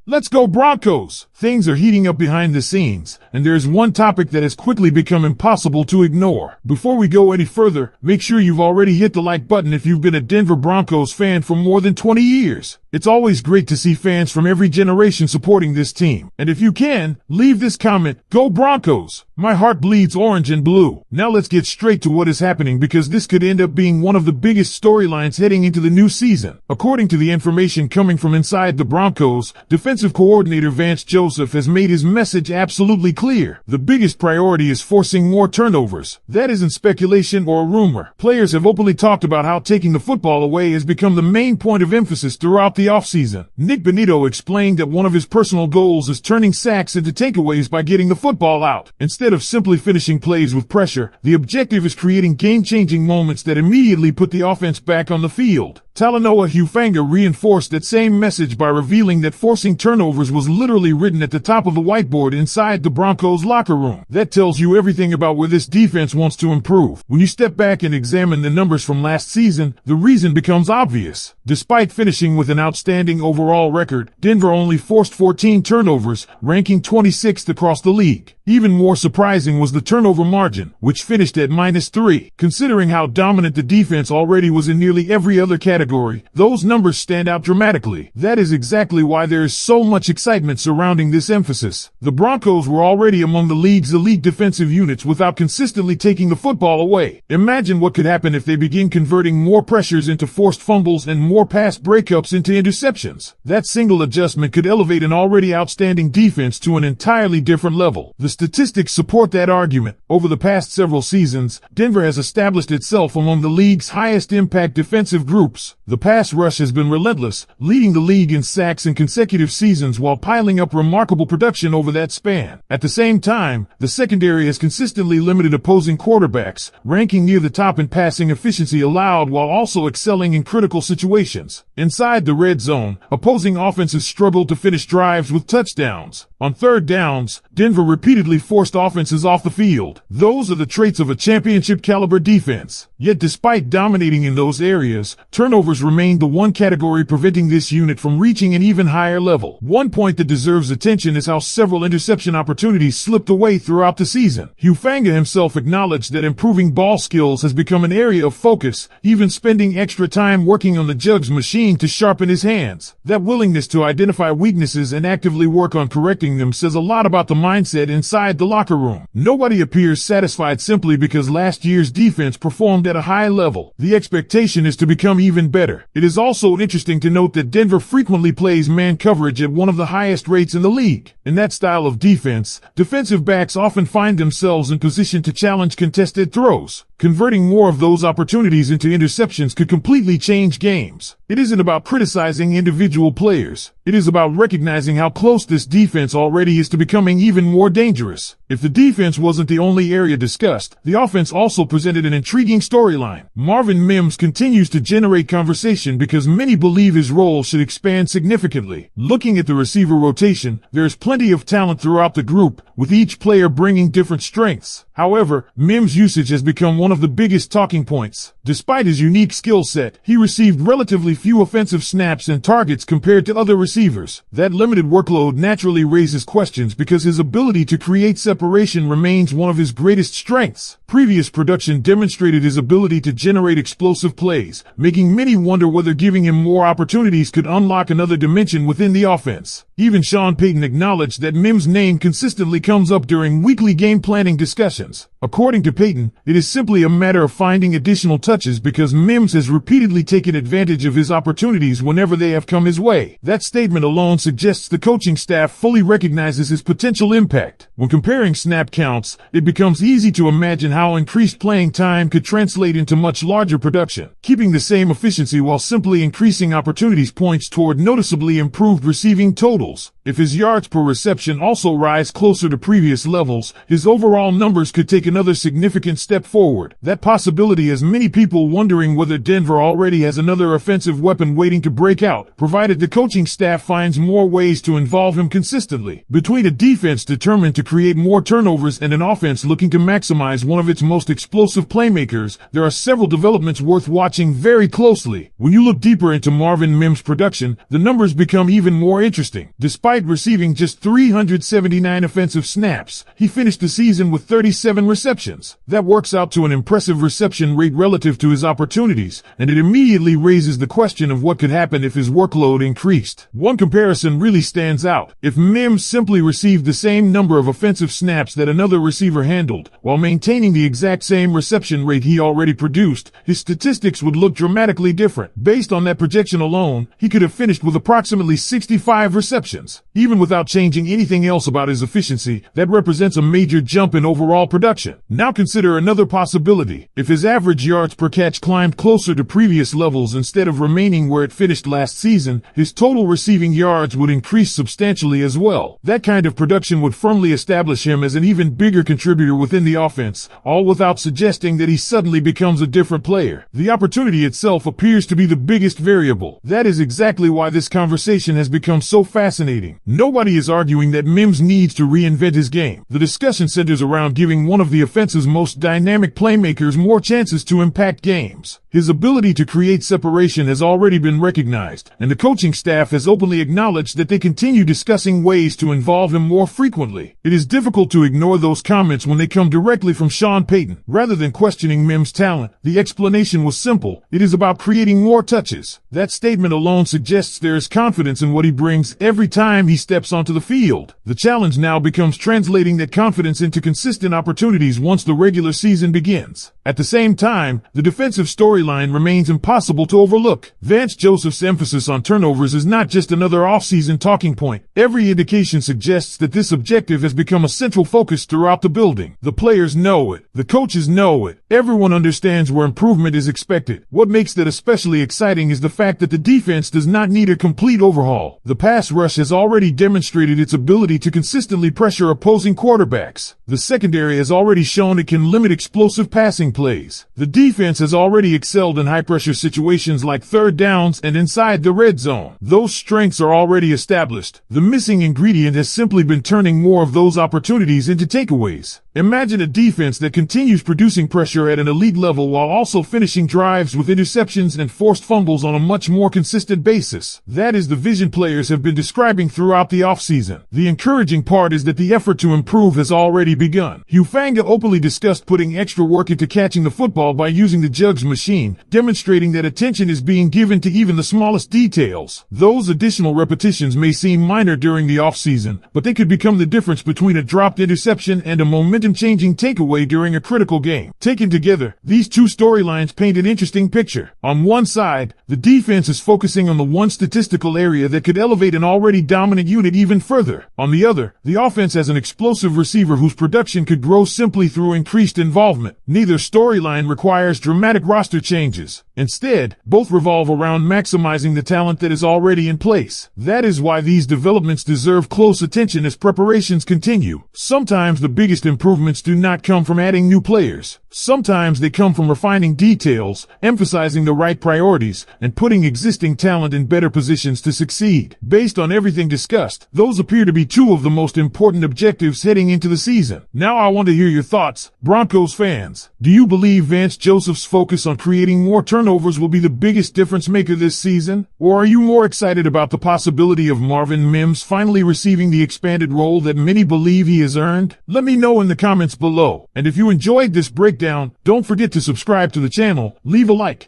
Let's go Broncos! Things are heating up behind the scenes, and there's one topic that has quickly become impossible to ignore. Before we go any further, make sure you've already hit the like button if you've been a Denver Broncos fan for more than 20 years. It's always great to see fans from every generation supporting this team. And if you can, leave this comment, "Go Broncos! My heart bleeds orange and blue." Now let's get straight to what is happening, because this could end up being one of the biggest storylines heading into the new season. According to the information coming from inside the Broncos, defensive coordinator Vance has made his message absolutely clear. The biggest priority is forcing more turnovers. That isn't speculation or a rumor. Players have openly talked about how taking the football away has become the main point of emphasis throughout the offseason. Nick Bonito explained that one of his personal goals is turning sacks into takeaways by getting the football out. Instead of simply finishing plays with pressure, the objective is creating game-changing moments that immediately put the offense back on the field. Talanoa Hufanga reinforced that same message by revealing that forcing turnovers was literally written at the top of the whiteboard inside the Broncos locker room. That tells you everything about where this defense wants to improve. When you step back and examine the numbers from last season, the reason becomes obvious. Despite finishing with an outstanding overall record, Denver only forced 14 turnovers, ranking 26th across the league. Even more surprising was the turnover margin, which finished at -3. Considering how dominant the defense already was in nearly every other category, those numbers stand out dramatically. That is exactly why there is so much excitement surrounding this emphasis. The Broncos were already among the league's elite defensive units without consistently taking the football away. Imagine what could happen if they begin converting more pressures into forced fumbles and more pass breakups into interceptions. That single adjustment could elevate an already outstanding defense to an entirely different level. The statistics support that argument. Over the past several seasons, Denver has established itself among the league's highest impact defensive groups. The pass rush has been relentless, leading the league in sacks in consecutive seasons while piling up remarkable production over that span. At the same time, the secondary has consistently limited opposing quarterbacks, ranking near the top in passing efficiency allowed while also excelling in critical situations. Inside the red zone, opposing offenses struggled to finish drives with touchdowns. On third downs, Denver repeatedly forced offenses off the field. Those are the traits of a championship-caliber defense. Yet despite dominating in those areas, turnovers remained the one category preventing this unit from reaching an even higher level. One point that deserves attention is how several interception opportunities slipped away throughout the season. Hufanga himself acknowledged that improving ball skills has become an area of focus, even spending extra time working on the jugs machine to sharpen his hands. That willingness to identify weaknesses and actively work on correcting them says a lot about the mindset inside the locker room. Nobody appears satisfied simply because last year's defense performed at a high level. The expectation is to become even better. It is also interesting to note that Denver frequently plays man coverage at one of the highest rates in the league. In that style of defense, defensive backs often find themselves in position to challenge contested throws. Converting more of those opportunities into interceptions could completely change games. It isn't about criticizing individual players. It is about recognizing how close this defense already is to becoming even more dangerous. If the defense wasn't the only area discussed, the offense also presented an intriguing storyline. Marvin Mims continues to generate conversation because many believe his role should expand significantly. Looking at the receiver rotation, there is plenty of talent throughout the group, with each player bringing different strengths. However, Mims' usage has become one of the biggest talking points. Despite his unique skill set, he received relatively few offensive snaps and targets compared to other receivers. That limited workload naturally raises questions because his ability to create separation remains one of his greatest strengths. Previous production demonstrated his ability to generate explosive plays, making many wonder whether giving him more opportunities could unlock another dimension within the offense. Even Sean Payton acknowledged that Mims' name consistently comes up during weekly game planning discussions. According to Payton, it is simply a matter of finding additional touches because Mims has repeatedly taken advantage of his opportunities whenever they have come his way. That statement alone suggests the coaching staff fully recognizes his potential impact. When comparing snap counts, it becomes easy to imagine how increased playing time could translate into much larger production. Keeping the same efficiency while simply increasing opportunities points toward noticeably improved receiving totals. If his yards per reception also rise closer to previous levels, his overall numbers could take another significant step forward. That possibility has many people people wondering whether Denver already has another offensive weapon waiting to break out, provided the coaching staff finds more ways to involve him consistently. Between a defense determined to create more turnovers and an offense looking to maximize one of its most explosive playmakers, there are several developments worth watching very closely. When you look deeper into Marvin Mims' production, the numbers become even more interesting. Despite receiving just 379 offensive snaps, he finished the season with 37 receptions. That works out to an impressive reception rate relative to his opportunities, and it immediately raises the question of what could happen if his workload increased. One comparison really stands out. If Mims simply received the same number of offensive snaps that another receiver handled, while maintaining the exact same reception rate he already produced, his statistics would look dramatically different. Based on that projection alone, he could have finished with approximately 65 receptions. Even without changing anything else about his efficiency, that represents a major jump in overall production. Now consider another possibility. If his average yards per catch climbed closer to previous levels instead of remaining where it finished last season, his total receiving yards would increase substantially as well. That kind of production would firmly establish him as an even bigger contributor within the offense, all without suggesting that he suddenly becomes a different player. The opportunity itself appears to be the biggest variable. That is exactly why this conversation has become so fascinating. Nobody is arguing that Mims needs to reinvent his game. The discussion centers around giving one of the offense's most dynamic playmakers more chances to impact games. His ability to create separation has already been recognized, and the coaching staff has openly acknowledged that they continue discussing ways to involve him more frequently. It is difficult to ignore those comments when they come directly from Sean Payton. Rather than questioning Mims' talent, the explanation was simple. It is about creating more touches. That statement alone suggests there is confidence in what he brings every time he steps onto the field. The challenge now becomes translating that confidence into consistent opportunities once the regular season begins. At the same time, the defensive storyline remains impossible to overlook. Vance Joseph's emphasis on turnovers is not just another offseason talking point. Every indication suggests that this objective has become a central focus throughout the building. The players know it. The coaches know it. Everyone understands where improvement is expected. What makes that especially exciting is the fact that the defense does not need a complete overhaul. The pass rush has already demonstrated its ability to consistently pressure opposing quarterbacks. The secondary has already shown it can limit explosive passing plays. The defense has already excelled in high-pressure situations like third downs and inside the red zone. Those strengths are already established. The missing ingredient has simply been turning more of those opportunities into takeaways. Imagine a defense that continues producing pressure at an elite level while also finishing drives with interceptions and forced fumbles on a much more consistent basis. That is the vision players have been describing throughout the offseason. The encouraging part is that the effort to improve has already begun. Hugh Fanga openly discussed putting extra work into catching the football by using the jugs machine, demonstrating that attention is being given to even the smallest details. Those additional repetitions may seem minor during the offseason, but they could become the difference between a dropped interception and a momentum-changing takeaway during a critical game. Taken together, these two storylines paint an interesting picture. On one side, the defense is focusing on the one statistical area that could elevate an already dominant unit even further. On the other, the offense has an explosive receiver whose production could grow simply through increased involvement. Neither storyline requires dramatic roster changes. Instead, both revolve around maximizing the talent that is already in place. That is why these developments deserve close attention as preparations continue. Sometimes the biggest improvements do not come from adding new players. Sometimes they come from refining details, emphasizing the right priorities, and putting existing talent in better positions to succeed. Based on everything discussed, those appear to be two of the most important objectives heading into the season. Now I want to hear your thoughts, Broncos fans. Do you believe Vance Joseph's focus on creating more turnovers will be the biggest difference maker this season? Or are you more excited about the possibility of Marvin Mims finally receiving the expanded role that many believe he has earned? Let me know in the comments below. And if you enjoyed this breakdown, don't forget to subscribe to the channel, leave a like,